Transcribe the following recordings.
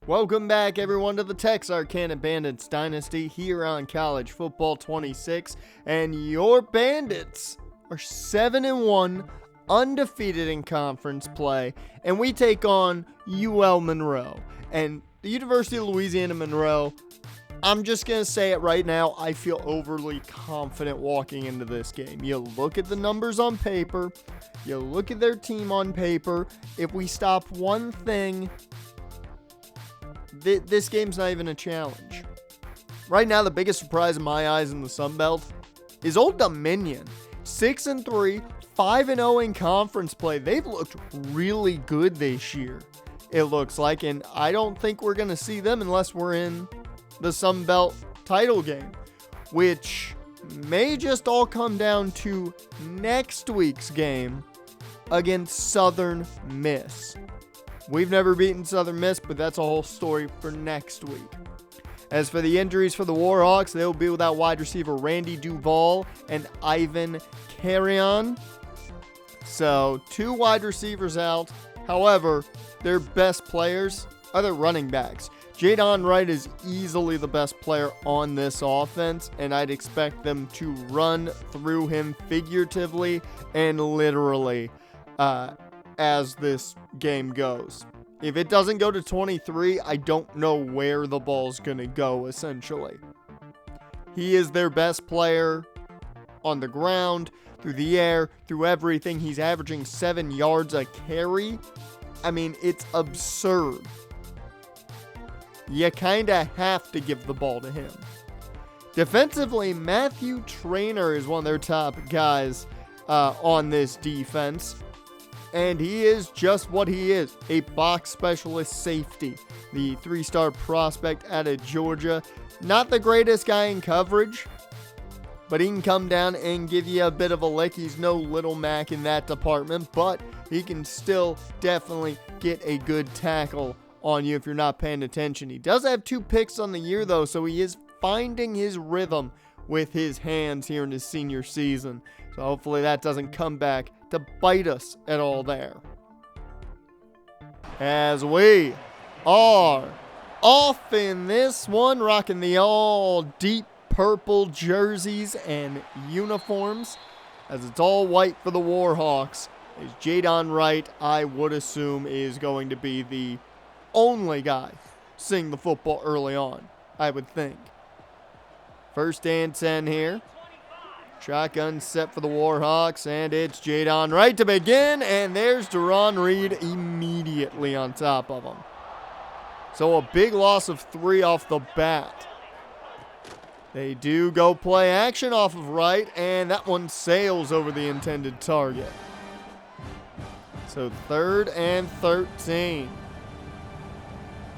Welcome back, everyone, to the Texarkana Bandits Dynasty here on College Football 26. And your Bandits are 7-1, undefeated in conference play. And we take on UL Monroe. And the University of Louisiana Monroe, I'm just going to say it right now, I feel overly confident walking into this game. You look at the numbers on paper, you look at their team on paper. If we stop one thing, this game's not even a challenge. Right now, the biggest surprise in my eyes in the Sun Belt is Old Dominion. 6-3, 5-0 in conference play. They've looked really good this year, it looks like, and I don't think we're going to see them unless we're in the Sun Belt title game, which may just all come down to next week's game against Southern Miss. We've never beaten Southern Miss, but that's a whole story for next week. As for the injuries for the Warhawks, they'll be without wide receiver Randy Duvall and Ivan Carrion. So, 2 wide receivers out. However, their best players are their running backs. Jadon Wright is easily the best player on this offense, and I'd expect them to run through him figuratively and literally as this game goes. If it doesn't go to 23, I don't know where the ball's going to go, essentially. He is their best player on the ground, through the air, through everything. He's averaging 7 yards a carry. I mean, it's absurd. You kind of have to give the ball to him. Defensively, Matthew Traynor is one of their top guys on this defense. And he is just what he is, a box specialist safety. The 3-star prospect out of Georgia. Not the greatest guy in coverage, but he can come down and give you a bit of a lick. He's no Little Mac in that department, but he can still definitely get a good tackle on you if you're not paying attention. He does have 2 picks on the year, though, so he is finding his rhythm with his hands here in his senior season. So hopefully that doesn't come back to bite us at all there. As we are off in this one, rocking the all deep purple jerseys and uniforms, as it's all white for the Warhawks. As Jadon Wright, I would assume, is going to be the only guy seeing the football early on, I would think. First and 10 here. Shotgun set for the Warhawks, and it's Jadon Wright to begin, and there's Deron Reed immediately on top of him. So a big loss of 3 off the bat. They do go play action off of Wright, and that one sails over the intended target. So 3rd and 13.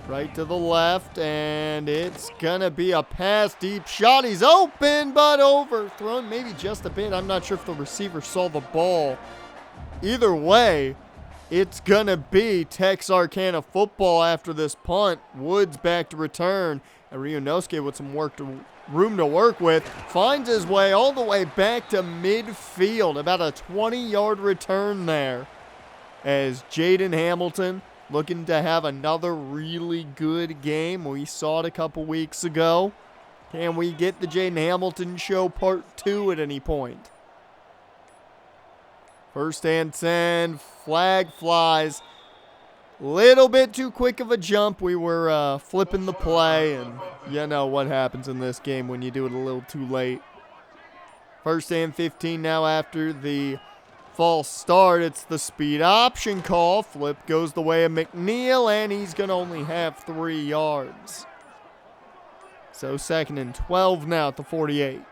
Right to the left, and it's gonna be a pass, deep shot. He's open, but overthrown maybe just a bit. I'm not sure if the receiver saw the ball. Either way, it's gonna be Texarkana football after this punt. Woods back to return, and Ryunosuke with some room to work with finds his way all the way back to midfield. About a 20-yard return there, as Jaden Hamilton looking to have another really good game. We saw it a couple weeks ago. Can we get the Jaden Hamilton show part 2 at any point? First and 10, flag flies. Little bit too quick of a jump. We were flipping the play, and you know what happens in this game when you do it a little too late. First and 15 now after the false start. It's the speed option call. Flip goes the way of McNeil, and he's going to only have 3 yards. So 2nd and 12 now at the 48.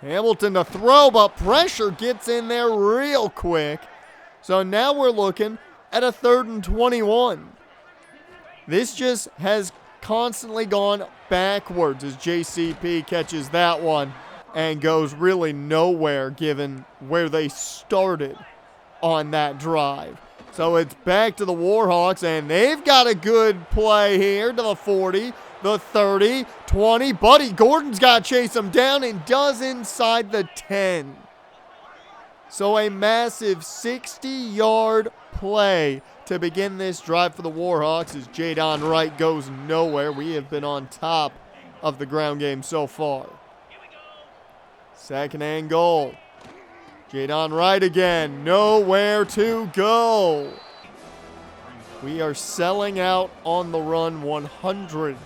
Hamilton to throw, but pressure gets in there real quick. So now we're looking at a 3rd and 21. This just has constantly gone backwards as JCP catches that one and goes really nowhere given where they started on that drive. So it's back to the Warhawks, and they've got a good play here to the 40, the 30, 20. Buddy Gordon's got to chase him down and does inside the 10. So a massive 60-yard play to begin this drive for the Warhawks as Jadon Wright goes nowhere. We have been on top of the ground game so far. Second and goal. Jadon Wright again. Nowhere to go. We are selling out on the run 100%.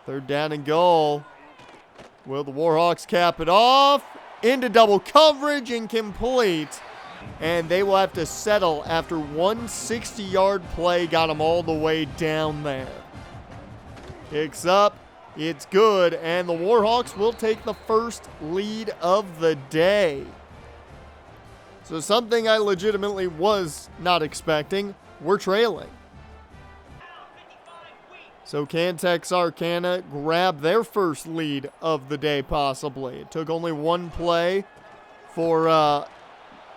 Third down and goal. Will the Warhawks cap it off? Into double coverage, incomplete. And they will have to settle after one 60-yard play got them all the way down there. Kicks up. It's good, and the Warhawks will take the first lead of the day. So something I legitimately was not expecting. We're trailing. So can Texarkana grab their first lead of the day possibly? It took only one play for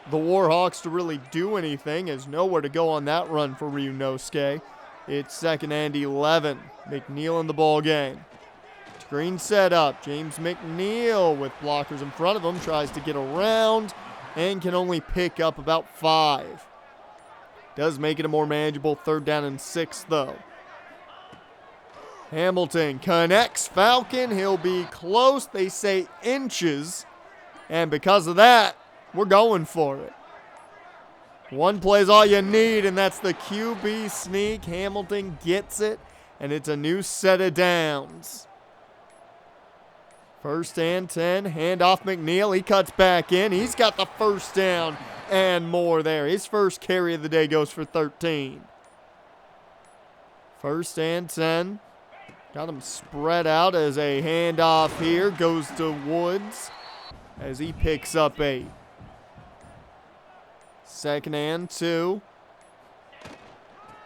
the Warhawks to really do anything, as nowhere to go on that run for Ryunosuke. It's second and 11. McNeil in the ball game. Screen set up. James McNeil with blockers in front of him tries to get around and can only pick up about 5. Does make it a more manageable third down and 6 though. Hamilton connects Falcon. He'll be close. They say inches. And because of that, we're going for it. One play's all you need, and that's the QB sneak. Hamilton gets it, and it's a new set of downs. First and 10, handoff McNeil. He cuts back in. He's got the first down and more there. His first carry of the day goes for 13. First and 10. Got him spread out as a handoff here. Goes to Woods as he picks up 8. Second and 2.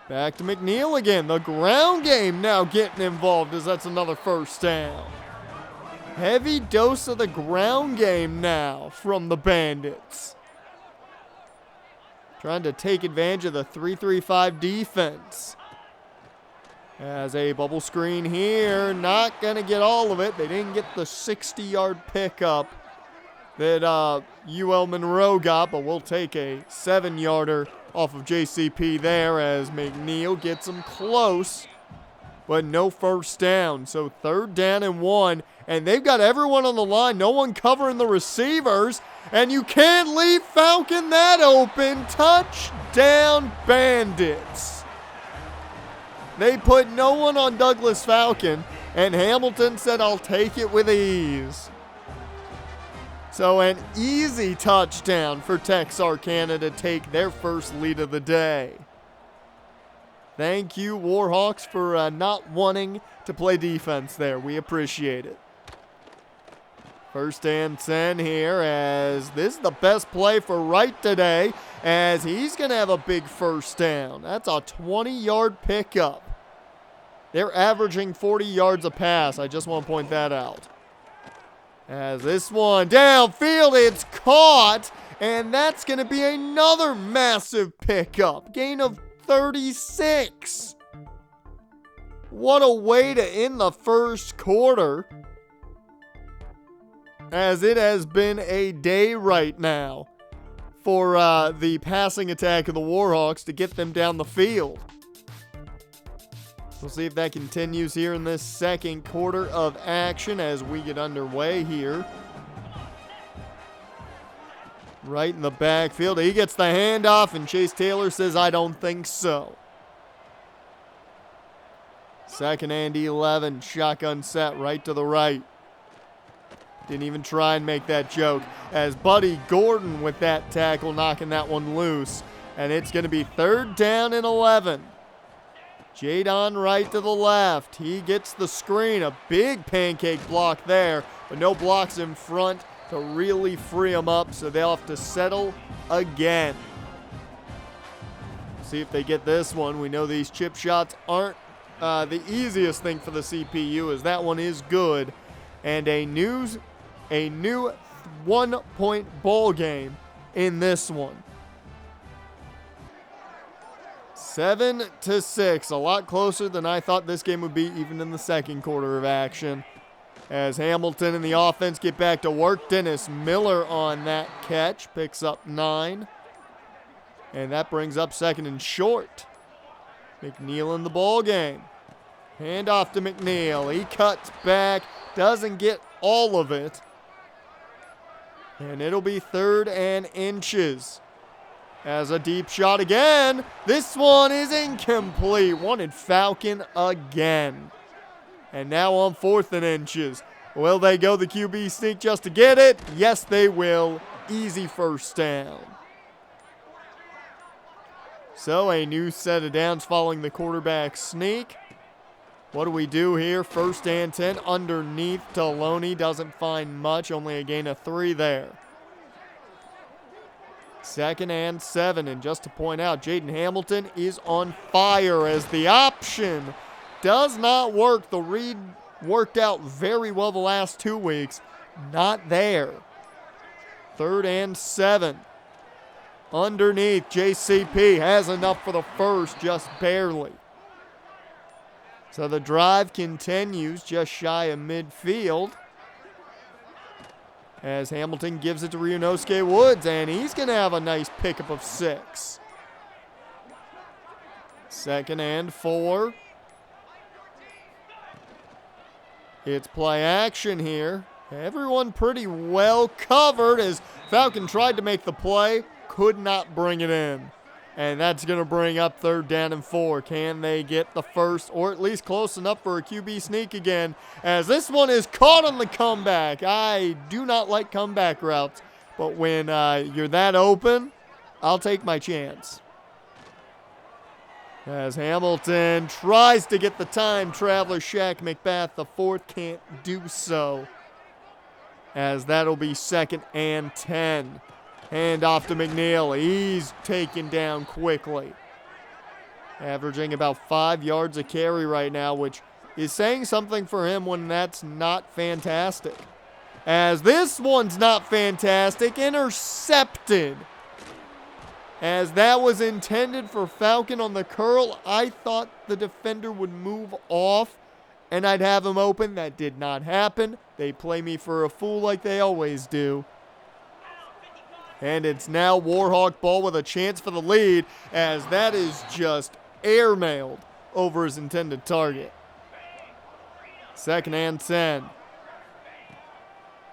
Back to McNeil again. The ground game now getting involved as that's another first down. Heavy dose of the ground game now from the Bandits. Trying to take advantage of the 3-3-5 defense. As a bubble screen here. Not going to get all of it. They didn't get the 60-yard pickup that UL Monroe got, but we'll take a 7-yarder off of JCP there as McNeil gets him close, but no first down. So third down and 1, and they've got everyone on the line, no one covering the receivers, and you can't leave Falcon that open. Touchdown Bandits. They put no one on Douglas Falcon, and Hamilton said, I'll take it with ease. So an easy touchdown for Texarkana to take their first lead of the day. Thank you, Warhawks, for not wanting to play defense there. We appreciate it. First and 10 here, as this is the best play for Wright today, as he's going to have a big first down. That's a 20-yard pickup. They're averaging 40 yards a pass. I just want to point that out. As this one downfield, it's caught, and that's going to be another massive pickup. Gain of 36. What a way to end the first quarter, as it has been a day right now for the passing attack of the Warhawks to get them down the field. We'll see if that continues here in this second quarter of action as we get underway here. Right in the backfield. He gets the handoff, and Chase Taylor says, I don't think so. Second and 11. Shotgun set right to the right. Didn't even try and make that joke, as Buddy Gordon with that tackle knocking that one loose. And it's going to be third down and 11. Jadon Wright to the left. He gets the screen. A big pancake block there, but no blocks in front to really free him up, so they'll have to settle again. See if they get this one. We know these chip shots aren't the easiest thing for the CPU, as that one is good. And a new 1-point ball game in this one. 7-6, a lot closer than I thought this game would be even in the second quarter of action. As Hamilton and the offense get back to work, Dennis Miller on that catch, picks up 9. And that brings up second and short. McNeil in the ball game. Hand off to McNeil. He cuts back. Doesn't get all of it. And it'll be 3rd and inches. As a deep shot again. This one is incomplete. Wanted Falcon again. And now on 4th and inches. Will they go the QB sneak just to get it? Yes, they will. Easy first down. So a new set of downs following the quarterback sneak. What do we do here? 1st and 10 underneath. Taloni doesn't find much. Only a gain of 3 there. 2nd and 7. And just to point out, Jaden Hamilton is on fire as the option does not work. The read worked out very well the last 2 weeks. Not there. 3rd and 7. Underneath, JCP has enough for the first, just barely. So the drive continues just shy of midfield. As Hamilton gives it to Ryunosuke Woods, and he's going to have a nice pickup of 6. 2nd and 4. It's play action here. Everyone pretty well covered as Falcon tried to make the play, could not bring it in. And that's going to bring up 3rd down and 4. Can they get the first, or at least close enough for a QB sneak again? As this one is caught on the comeback. I do not like comeback routes, but when you're that open, I'll take my chance. As Hamilton tries to get the time traveler, Shaq McBath, the 4th, can't do so. As that'll be 2nd and 10. Hand off to McNeil. He's taken down quickly. Averaging about 5 yards a carry right now, which is saying something for him when that's not fantastic. As this one's not fantastic. Intercepted. As that was intended for Falcon on the curl, I thought the defender would move off and I'd have him open. That did not happen. They play me for a fool like they always do. And it's now Warhawk ball with a chance for the lead, as that is just airmailed over his intended target. 2nd and 10.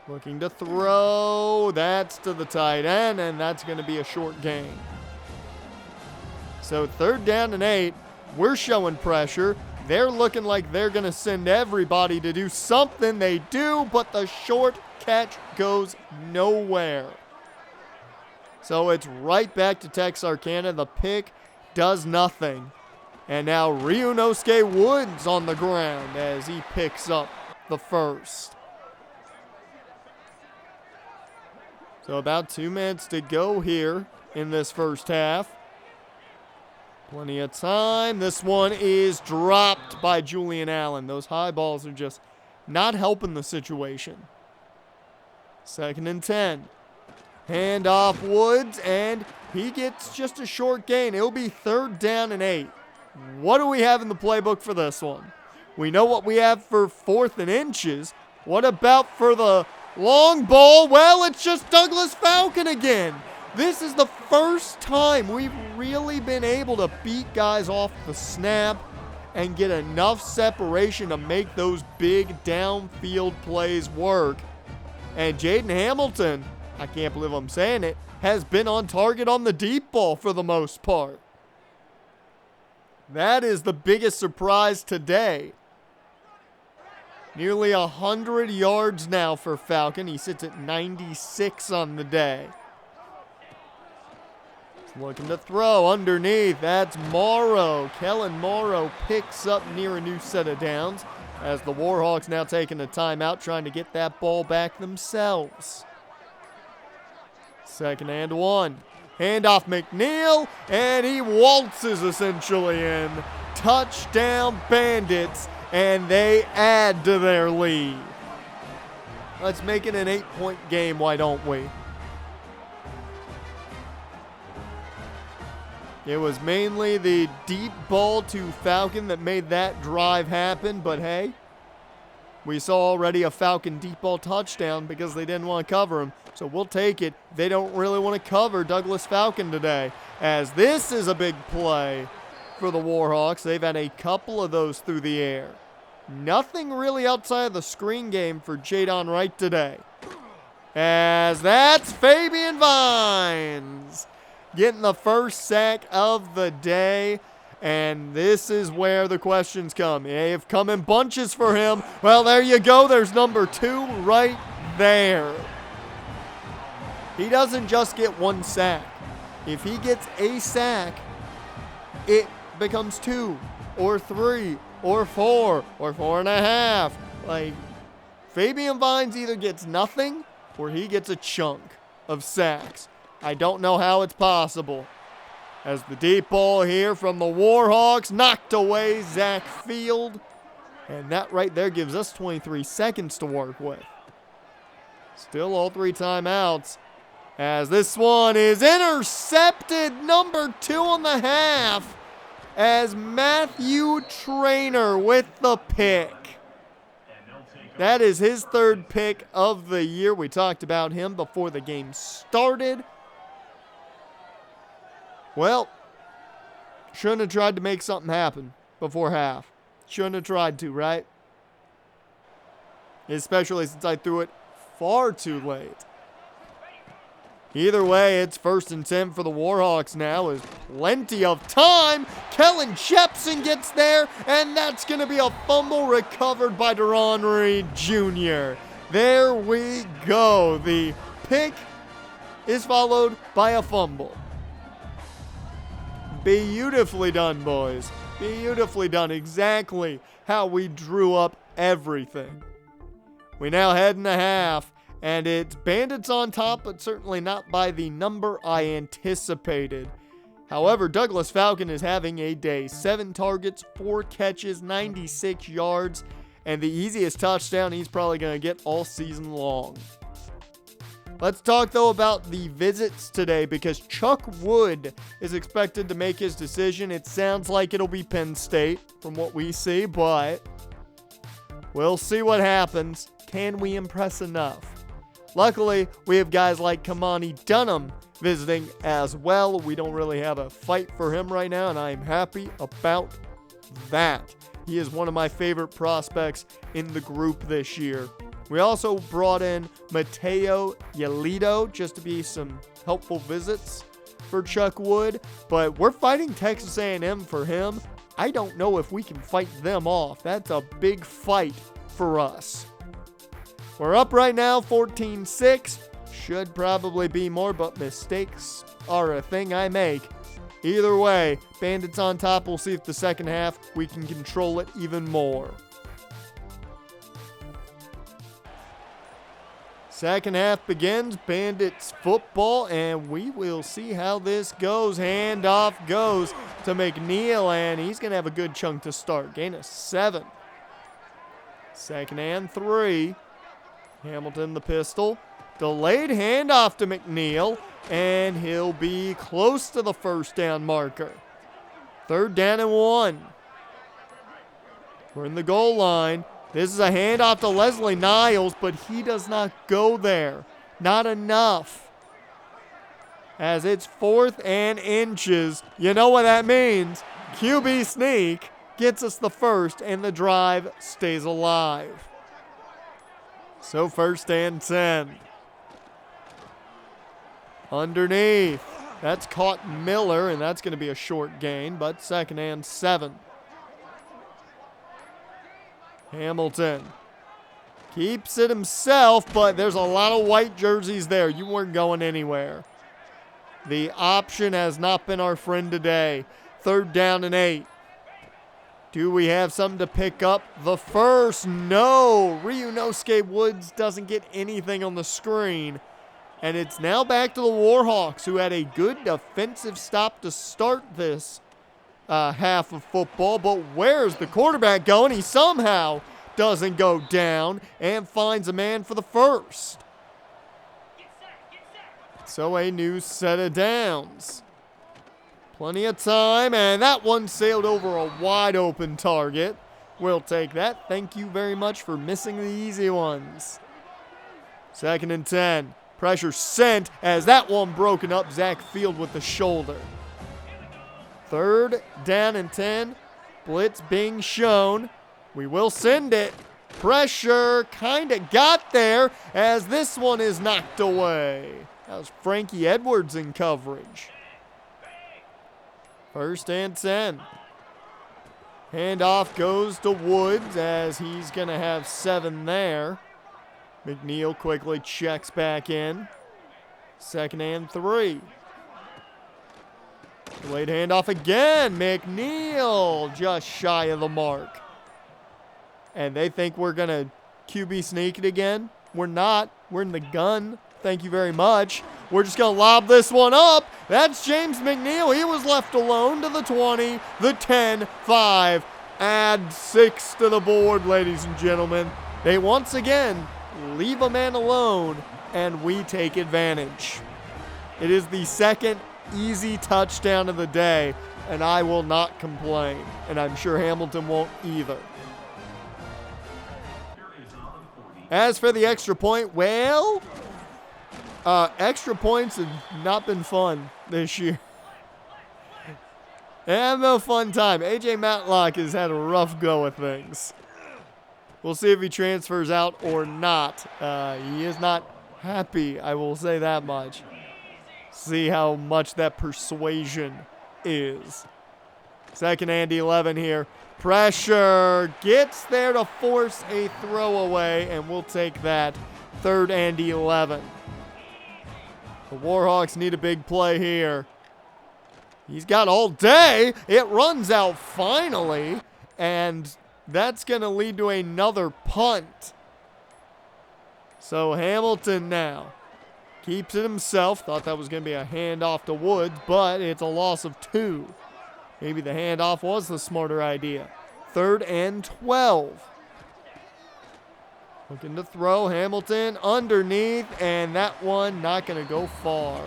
Looking to throw. That's to the tight end, and that's going to be a short gain. So 3rd down and 8. We're showing pressure. They're looking like they're going to send everybody to do something. They do, but the short catch goes nowhere. So it's right back to Texarkana. The pick does nothing. And now Ryunosuke Woods on the ground as he picks up the first. So about 2 minutes to go here in this first half. Plenty of time. This one is dropped by Julian Allen. Those high balls are just not helping the situation. 2nd and 10. Hand off Woods, and he gets just a short gain. It'll be 3rd down and 8. What do we have in the playbook for this one? We know what we have for 4th and inches. What about for the long ball? Well, it's just Douglas Falcon again. This is the first time we've really been able to beat guys off the snap and get enough separation to make those big downfield plays work. And Jaden Hamilton, I can't believe I'm saying it, has been on target on the deep ball for the most part. That is the biggest surprise today. Nearly 100 yards now for Falcon. He sits at 96 on the day. He's looking to throw underneath. That's Monroe. Kellen Monroe picks up near a new set of downs as the Warhawks now taking a timeout trying to get that ball back themselves. 2nd and 1. Handoff McNeil, and he waltzes essentially in. Touchdown Bandits, and they add to their lead. Let's make it an 8-point game, why don't we? It was mainly the deep ball to Falcon that made that drive happen, but hey, We saw already a Falcon deep ball touchdown because they didn't want to cover him. So we'll take it. They don't really want to cover Douglas Falcon today, as this is a big play for the Warhawks. They've had a couple of those through the air. Nothing really outside of the screen game for Jadon Wright today, as that's Fabian Vines getting the first sack of the day. And this is where the questions come. They have come in bunches for him. Well, there you go. There's number 2 right there. He doesn't just get 1 sack. If he gets a sack, it becomes 2 or 3 or 4 or 4.5. Like, Fabian Vines either gets nothing or he gets a chunk of sacks. I don't know how it's possible. As the deep ball here from the Warhawks knocked away Zach Field. And that right there gives us 23 seconds to work with. Still all 3 timeouts. As this one is intercepted, number 2 on the half. As Matthew Traynor with the pick. That is his 3rd pick of the year. We talked about him before the game started. Well, shouldn't have tried to make something happen before half. Shouldn't have tried to, right? Especially since I threw it far too late. Either way, it's 1st and 10 for the Warhawks now with plenty of time. Kellen Jepson gets there, and that's going to be a fumble recovered by Deron Reed Jr. There we go. The pick is followed by a fumble. Beautifully done, boys. Beautifully done. Exactly how we drew up everything. We now head in the half, and it's Bandits on top, but certainly not by the number I anticipated. However, Douglas Falcon is having a day. 7 targets, 4 catches, 96 yards, and the easiest touchdown he's probably going to get all season long. Let's talk, though, about the visits today, because Chuck Wood is expected to make his decision. It sounds like it'll be Penn State from what we see, but we'll see what happens. Can we impress enough? Luckily, we have guys like Kamani Dunham visiting as well. We don't really have a fight for him right now, and I am happy about that. He is one of my favorite prospects in the group this year. We also brought in Mateo Yelito just to be some helpful visits for Chuck Wood, but we're fighting Texas A&M for him. I don't know if we can fight them off. That's a big fight for us. We're up right now, 14-6. Should probably be more, but mistakes are a thing I make. Either way, Bandits on top. We'll see if the second half we can control it even more. Second half begins, Bandits football, and we will see how this goes. Handoff goes to McNeil, and he's going to have a good chunk to start. Gain of 7. Second and 3. Hamilton the pistol. Delayed handoff to McNeil, and he'll be close to the first down marker. 3rd down and 1. We're in the goal line. This is a handoff to Leslie Niles, but he does not go there. Not enough. As it's 4th and inches. You know what that means. QB sneak gets us the first, and the drive stays alive. So 1st and 10. Underneath. That's caught Miller, and that's going to be a short gain, but 2nd and 7. Hamilton keeps it himself, but there's a lot of white jerseys there. You weren't going anywhere. The option has not been our friend today. 3rd down and 8. Do we have something to pick up the first? No. Ryunosuke Woods doesn't get anything on the screen. And it's now back to the Warhawks, who had a good defensive stop to start this half of football. But where's the quarterback going? He somehow doesn't go down and finds a man for the first. So a new set of downs. Plenty of time, and that one sailed over a wide open target. We'll take that. Thank you very much for missing the easy ones. 2nd and 10. Pressure sent as that one broken up. Zach Field with the shoulder. 3rd down and 10. Blitz being shown. We will send it. Pressure kind of got there as this one is knocked away. That was Frankie Edwards in coverage. 1st and 10. Handoff goes to Woods as he's going to have 7 there. McNeil quickly checks back in. 2nd and 3. Delayed handoff again. McNeil just shy of the mark. And they think we're going to QB sneak it again. We're not. We're in the gun. Thank you very much. We're just going to lob this one up. That's James McNeil. He was left alone to the 20, the 10, 5. Add 6 to the board, ladies and gentlemen. They once again leave a man alone, and we take advantage. It is the 2nd easy touchdown of the day, and I will not complain. And I'm sure Hamilton won't either. As for the extra point, well, extra points have not been fun this year. And no fun time. AJ Matlock has had a rough go of things. We'll see if he transfers out or not. He is not happy, I will say that much. See how much that persuasion is. 2nd and 11 here. Pressure gets there to force a throwaway, and we'll take that. 3rd and 11. The Warhawks need a big play here. He's got all day. It runs out finally, and that's going to lead to another punt. So Hamilton now keeps it himself. Thought that was going to be a handoff to Woods, but it's a loss of 2. Maybe the handoff was the smarter idea. 3rd and 12. Looking to throw. Hamilton underneath, and that one not going to go far.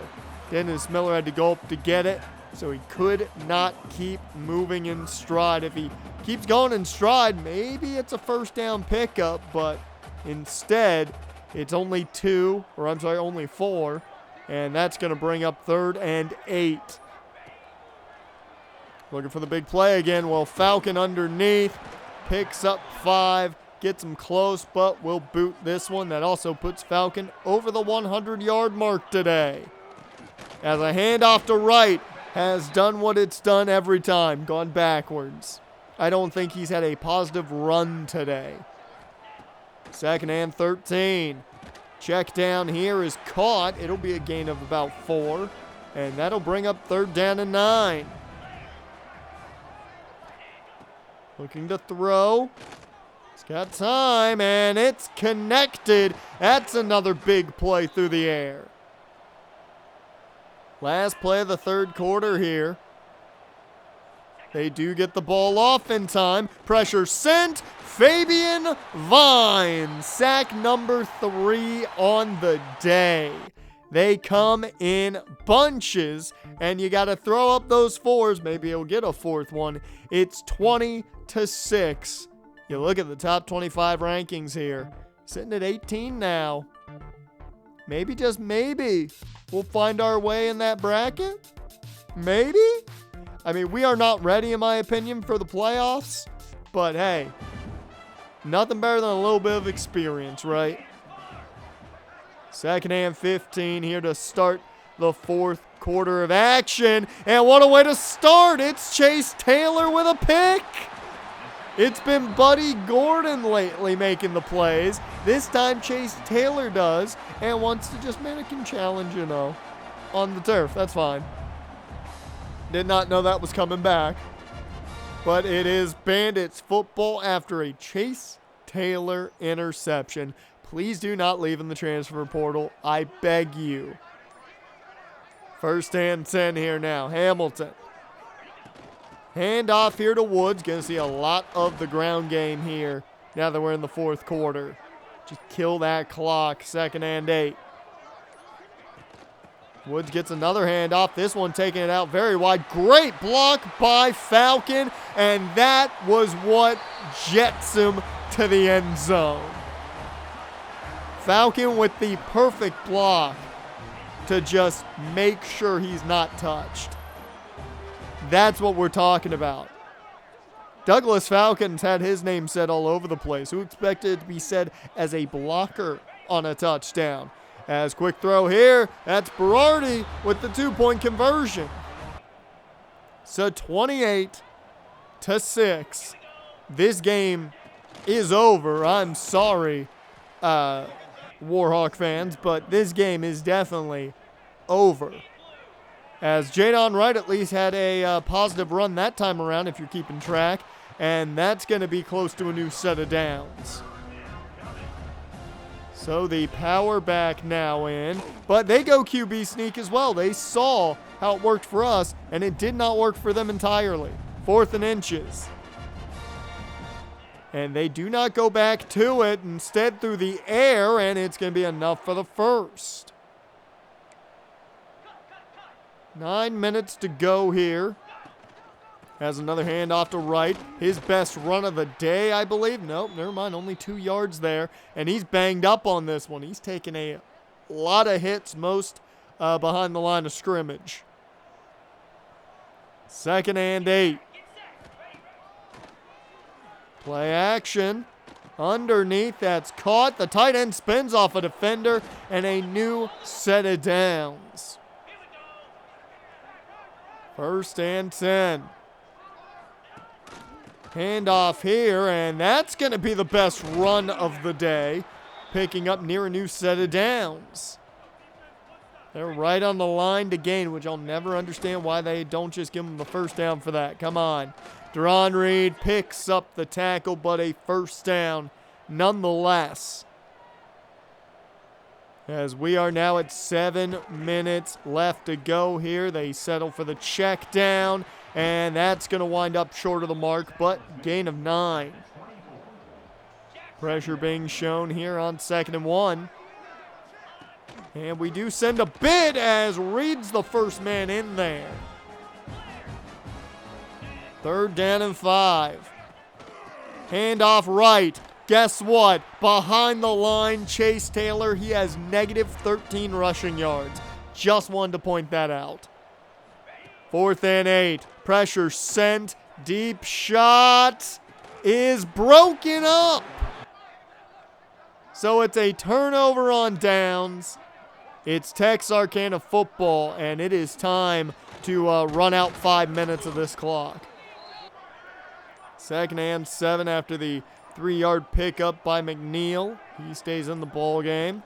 Dennis Miller had to go up to get it, so he could not keep moving in stride. If he keeps going in stride, maybe it's a 1st down pickup, but instead, it's only 4, and that's going to bring up 3rd and 8. Looking for the big play again. Well, Falcon underneath, picks up 5, gets him close, but will boot this one. That also puts Falcon over the 100-yard mark today. As a handoff to Wright has done what it's done every time, gone backwards. I don't think he's had a positive run today. 2nd and 13. Check down here is caught. It'll be a gain of about 4, and that'll bring up 3rd down and 9. Looking to throw. He's got time, and it's connected. That's another big play through the air. Last play of the 3rd quarter here. They do get the ball off in time. Pressure sent. Fabian Vine. Sack number 3 on the day. They come in bunches, and you got to throw up those 4s. Maybe he'll get a 4th one. It's 20-6. You look at the top 25 rankings here. Sitting at 18 now. Maybe, just maybe, we'll find our way in that bracket. Maybe? I mean, we are not ready, in my opinion, for the playoffs. But hey, nothing better than a little bit of experience, right? 2nd and 15 here to start the 4th quarter of action. And what a way to start. It's Chase Taylor with a pick. It's been Buddy Gordon lately making the plays. This time Chase Taylor does and wants to just mannequin challenge, on the turf. That's fine. Did not know that was coming back. But it is Bandits football after a Chase Taylor interception. Please do not leave in the transfer portal. I beg you. 1st and 10 here now. Hamilton. Handoff here to Woods. Going to see a lot of the ground game here now that we're in the 4th quarter. Just kill that clock. 2nd and 8. Woods gets another handoff. This one taking it out very wide. Great block by Falcon, and that was what jets him to the end zone. Falcon with the perfect block to just make sure he's not touched. That's what we're talking about. Douglas Falcon's had his name said all over the place. Who expected it to be said as a blocker on a touchdown? As quick throw here, that's Berardi with the 2-point conversion. So 28-6. This game is over. I'm sorry, Warhawk fans, but this game is definitely over. As Jadon Wright at least had a positive run that time around, if you're keeping track, and that's going to be close to a new set of downs. So the power back now in, but they go QB sneak as well. They saw how it worked for us, and it did not work for them entirely. 4th and inches. And they do not go back to it, instead through the air, and it's going to be enough for the first. 9 minutes to go here. Has another handoff to Wright. His best run of the day, I believe. Nope, never mind. Only 2 yards there. And he's banged up on this one. He's taken a lot of hits, most behind the line of scrimmage. 2nd and 8. Play action. Underneath, that's caught. The tight end spins off a defender, and a new set of downs. 1st and 10. Handoff here, and that's going to be the best run of the day, picking up near a new set of downs. They're right on the line to gain, which I'll never understand why they don't just give them the first down for that. Come on. Deron Reed picks up the tackle, but a first down nonetheless. As we are now at 7 minutes left to go here. They settle for the check down, and that's going to wind up short of the mark, but gain of 9. Pressure being shown here on 2nd and 1. And we do send a bid as Reed's the first man in there. 3rd down and 5. Handoff right. Guess what? Behind the line, Chase Taylor, he has negative 13 rushing yards. Just wanted to point that out. 4th and 8. Pressure sent. Deep shot is broken up. So it's a turnover on downs. It's Texarkana football, and it is time to run out 5 minutes of this clock. 2nd and 7 after the 3-yard pickup by McNeil. He stays in the ball game.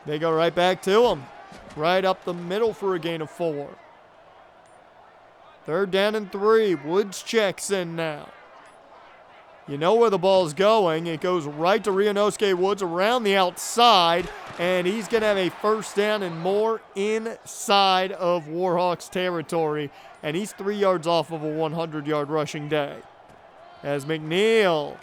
They go right back to him. Right up the middle for a gain of 4. 3rd down and 3. Woods checks in now. You know where the ball's going. It goes right to Rionosuke Woods around the outside, and he's going to have a first down and more inside of Warhawks territory, and he's 3 yards off of a 100-yard rushing day. As McNeil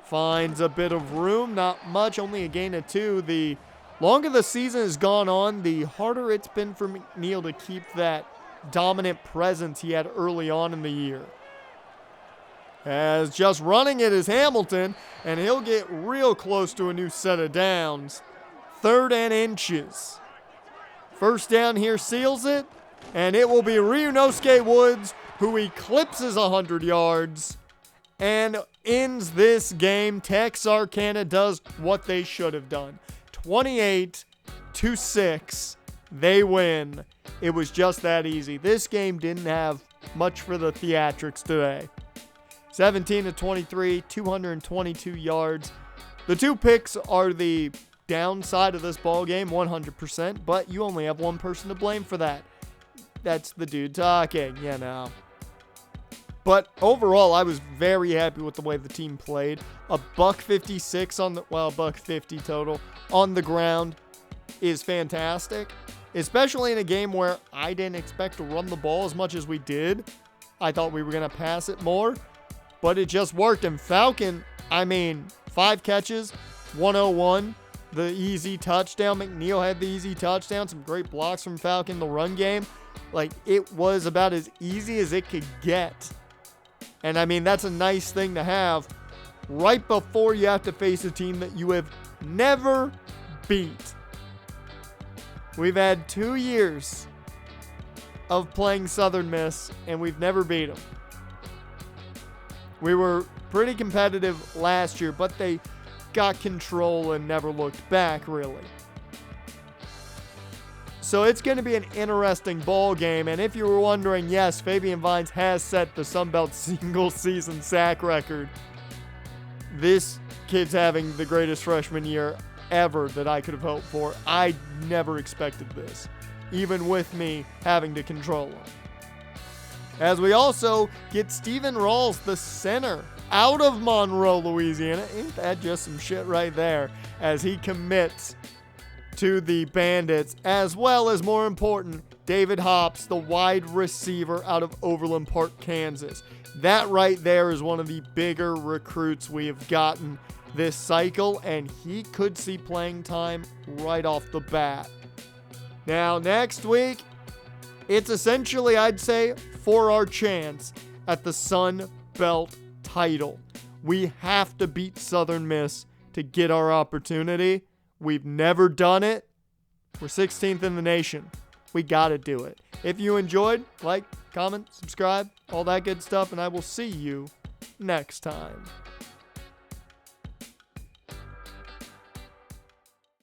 finds a bit of room, not much, only a gain of 2. The longer the season has gone on, the harder it's been for McNeil to keep that dominant presence he had early on in the year. As just running it is Hamilton, and he'll get real close to a new set of downs. 3rd and inches. First down here seals it, and it will be Rionosuke Woods who eclipses 100 yards and ends this game. Texarkana does what they should have done. 28-6. They win. It was just that easy. This game didn't have much for the theatrics today. 17-23, 222 yards. The 2 picks are the downside of this ball game, 100%, but you only have one person to blame for that. That's the dude talking, you know. But overall, I was very happy with the way the team played. A $156 on the, well, $150 total on the ground is fantastic, especially in a game where I didn't expect to run the ball as much as we did. I thought we were going to pass it more, but it just worked. And Falcon, I mean, 5 catches, 101, the easy touchdown. McNeil had the easy touchdown. Some great blocks from Falcon. The run game, like, it was about as easy as it could get. And I mean, that's a nice thing to have right before you have to face a team that you have never beat. We've had 2 years of playing Southern Miss, and we've never beat them. We were pretty competitive last year, but they got control and never looked back, really. So it's going to be an interesting ball game. And if you were wondering, yes, Fabian Vines has set the Sun Belt single-season sack record. This kid's having the greatest freshman year ever that I could have hoped for. I never expected this, even with me having to control him. As we also get Steven Rawls, the center, out of Monroe, Louisiana. Ain't that just some shit right there? As he commits to the Bandits, as well as, more important, David Hops, the wide receiver out of Overland Park, Kansas. That right there is one of the bigger recruits we have gotten this cycle, and he could see playing time right off the bat. Now, next week, it's essentially, I'd say, for our chance at the Sun Belt title. We have to beat Southern Miss to get our opportunity. We've never done it. We're 16th in the nation. We got to do it. If you enjoyed, like, comment, subscribe, all that good stuff, and I will see you next time.